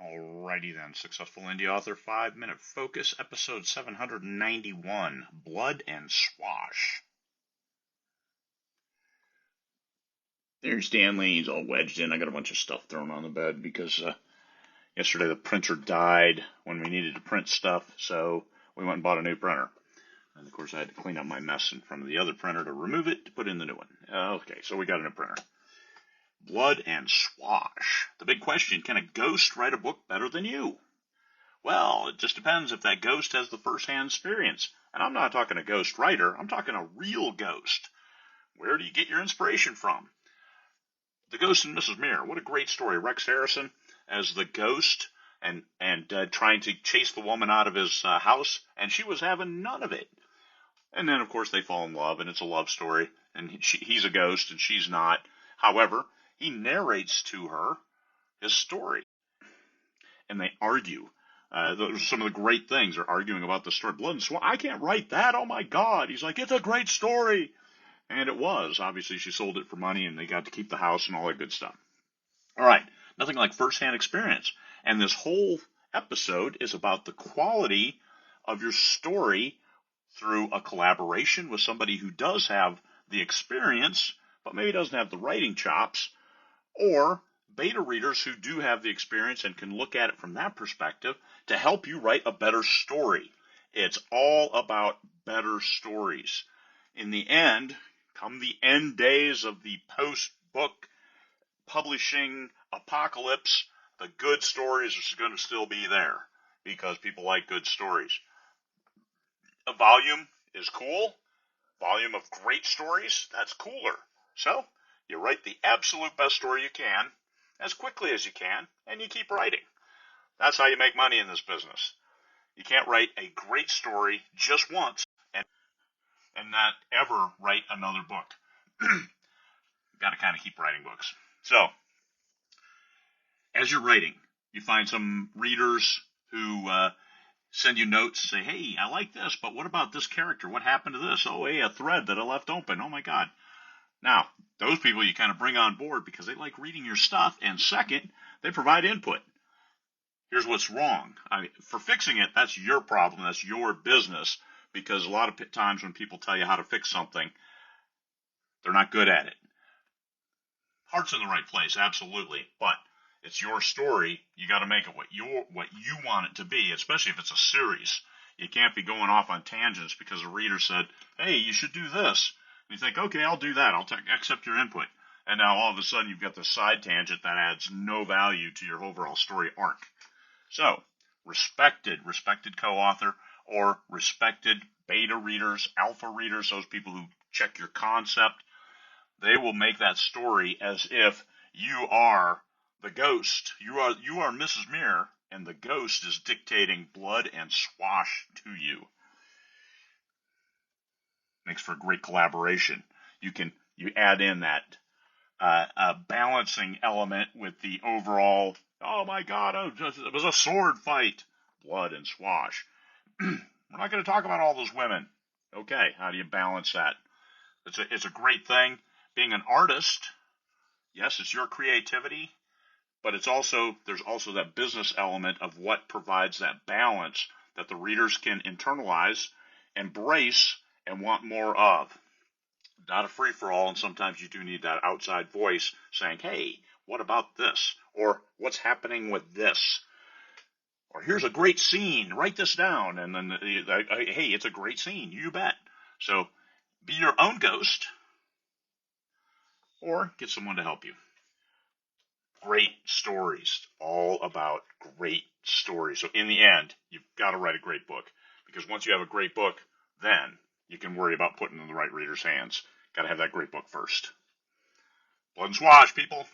Alrighty then, Successful Indie Author 5-Minute Focus, episode 791, Blood and Swash. There's Stanley, he's all wedged in. I got a bunch of stuff thrown on the bed because yesterday the printer died when we needed to print stuff, so we went and bought a new printer. And of course I had to clean up my mess in front of the other printer to remove it to put in the new one. Okay, so we got a new printer. Blood and Swash. The big question, can a ghost write a book better than you? Well, it just depends if that ghost has the first-hand experience. And I'm not talking a ghost writer, I'm talking a real ghost. Where do you get your inspiration from? The Ghost and Mrs. Muir, what a great story. Rex Harrison as the ghost and trying to chase the woman out of his house, and she was having none of it. And then, of course, they fall in love, and it's a love story, and he's a ghost, and she's not. However, he narrates to her his story, and they argue. Those are some of the great things. They're arguing about the story. Blood and Swash, I can't write that. Oh, my God. He's like, it's a great story. And it was. Obviously, she sold it for money, and they got to keep the house and all that good stuff. All right. Nothing like first-hand experience. And this whole episode is about the quality of your story through a collaboration with somebody who does have the experience, but maybe doesn't have the writing chops, or beta readers who do have the experience and can look at it from that perspective to help you write a better story. It's all about better stories. In the end, come the end days of the post-book publishing apocalypse, the good stories are going to still be there because people like good stories. A volume is cool. Volume of great stories, that's cooler. So, you write the absolute best story you can, as quickly as you can, and you keep writing. That's how you make money in this business. You can't write a great story just once and not ever write another book. You've got to kind of keep writing books. So, as you're writing, you find some readers who send you notes, say, hey, I like this, but what about this character? What happened to this? Oh, hey, a thread that I left open. Oh, my God. Now, those people you kind of bring on board because they like reading your stuff, and second, they provide input. Here's what's wrong. For fixing it, that's your problem. That's your business, because a lot of times when people tell you how to fix something, they're not good at it. Heart's in the right place, absolutely, but it's your story. You got to make it what you want it to be, especially if it's a series. You can't be going off on tangents because a reader said, hey, you should do this. And you think, okay, I'll do that. I'll accept your input. And now all of a sudden you've got this side tangent that adds no value to your overall story arc. So, respected co-author, or respected beta readers, alpha readers, those people who check your concept, they will make that story as if you are the ghost. You are Mrs. Muir, and the ghost is dictating Blood and Swash to you. Makes for a great collaboration. You add in that balancing element with the overall, oh my God, it was a sword fight. Blood and Swash. We're not going to talk about all those women. Okay, how do you balance that? It's a great thing. Being an artist, yes, it's your creativity, but there's also that business element of what provides that balance that the readers can internalize, embrace, and want more of. Not a free-for-all, and sometimes you do need that outside voice saying, hey, what about this? Or what's happening with this? Or here's a great scene, write this down. And then, hey, it's a great scene, you bet. So be your own ghost, or get someone to help you. Great stories, all about great stories. So in the end, you've got to write a great book, because once you have a great book, then you can worry about putting it in the right reader's hands. Got to have that great book first. Blood and Swash, people.